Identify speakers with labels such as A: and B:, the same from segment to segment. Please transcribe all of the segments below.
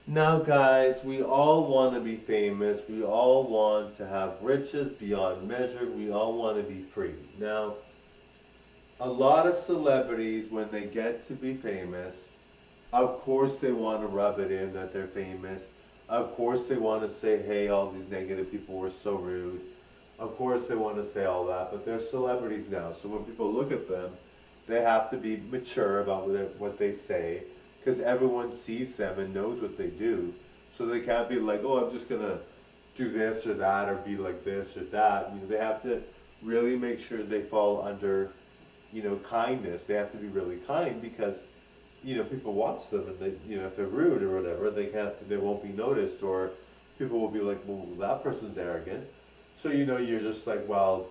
A: Now, guys, we all want to be famous. We all want to have riches beyond measure. We all want to be free. Now, a lot of celebrities, when they get to be famous, of course they want to rub it in that they're famous. Of course they want to say, hey, all these negative people were so rude. Of course they want to say all that, but they're celebrities now. So when people look at them, they have to be mature about what they say because everyone sees them and knows what they do. So they can't be like, oh, I'm just going to do this or that or be like this or that. You know, they have to really make sure they fall under, kindness. They have to be really kind because people watch them and they, if they're rude or whatever, they won't be noticed or people will be like, well, that person's arrogant. So, you're just like, well,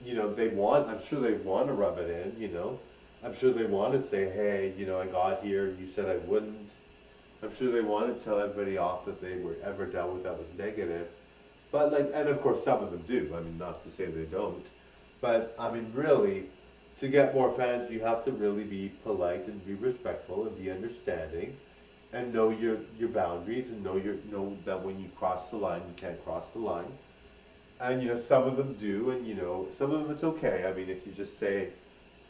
A: I'm sure they want to rub it in. I'm sure they want to say, hey, I got here, you said I wouldn't. I'm sure they want to tell everybody off that they were ever dealt with that was negative. But like, and of course some of them do. I mean, not to say they don't. But I mean, really, to get more fans, you have to really be polite and be respectful and be understanding, and know your boundaries and know that when you cross the line, you can't cross the line. And some of them do, and some of them it's okay. I mean, if you just say,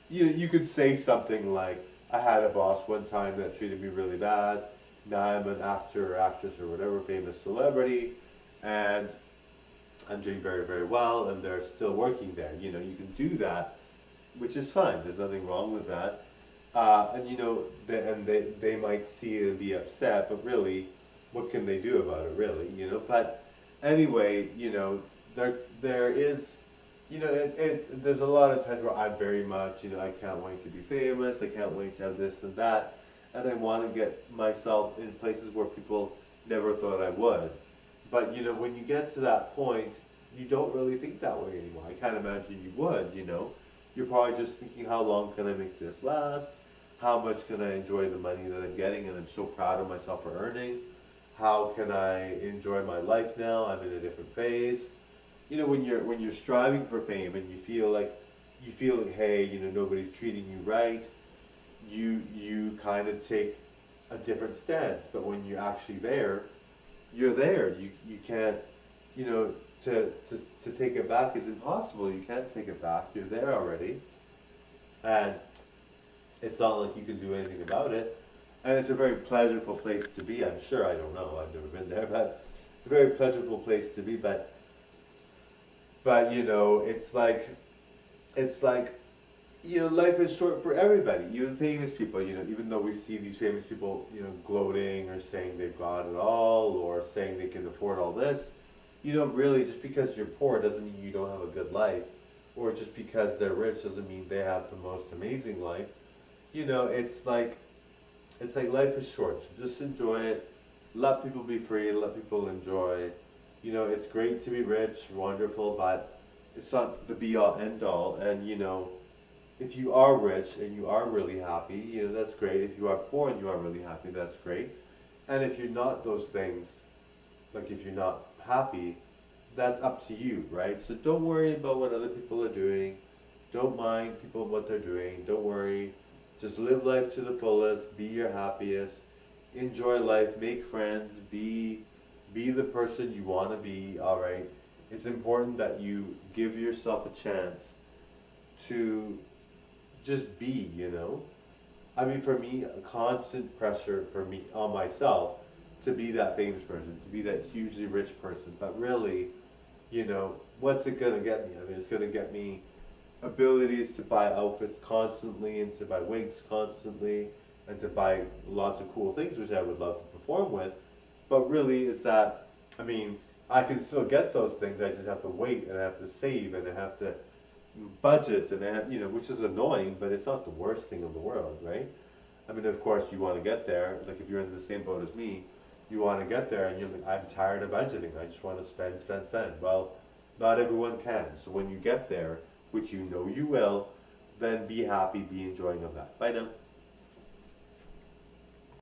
A: you could say something like, "I had a boss one time that treated me really bad. Now I'm an actor or actress or whatever, famous celebrity, and I'm doing very, very well, and they're still working there." You can do that, which is fine. There's nothing wrong with that. And they might see it and be upset, but really, what can they do about it, really? But anyway, there is, there's a lot of times where I'm very much, I can't wait to be famous. I can't wait to have this and that, and I want to get myself in places where people never thought I would. But when you get to that point, you don't really think that way anymore. I can't imagine you would. You're probably just thinking, how long can I make this last? How much can I enjoy the money that I'm getting and I'm so proud of myself for earning? How can I enjoy my life now? I'm in a different phase. When you're striving for fame and you feel like hey, nobody's treating you right, you kind of take a different stance. But when you're actually there, you're there. You can't, you know, to take it back is impossible. You can't take it back. You're there already, and it's not like you can do anything about it. And it's a very pleasurable place to be. I'm sure. I don't know. I've never been there, but it's a very pleasurable place to be. But it's like life is short for everybody, even famous people. Even though we see these famous people, gloating or saying they've got it all or saying they can afford all this, really, just because you're poor doesn't mean you don't have a good life, or just because they're rich doesn't mean they have the most amazing life. It's like life is short, so just enjoy it. Let people be free. Let people enjoy. It's great to be rich, wonderful, but it's not the be all end all. And if you are rich and you are really happy, that's great. If you are poor and you are really happy, that's great. And if you're not those things, like if you're not happy, that's up to you, right? So don't worry about what other people are doing. Don't mind people what they're doing. Don't worry. Just live life to the fullest. Be your happiest. Enjoy life. Make friends. Be the person you want to be. All right. It's important that you give yourself a chance to just be. I mean, for me, a constant pressure for me on myself to be that famous person, to be that hugely rich person. But really, what's it gonna get me? I mean, it's gonna get me abilities to buy outfits constantly and to buy wigs constantly and to buy lots of cool things, which I would love to perform with. But really, it's that, I mean, I can still get those things. I just have to wait and I have to save and I have to budget and I have, which is annoying, but it's not the worst thing in the world, right? I mean, of course, you want to get there. Like if you're in the same boat as me, you want to get there, and you're like, I'm tired of budgeting. I just want to spend, spend, spend. Well, not everyone can. So when you get there, which you know you will, then be happy, be enjoying of that. Bye now.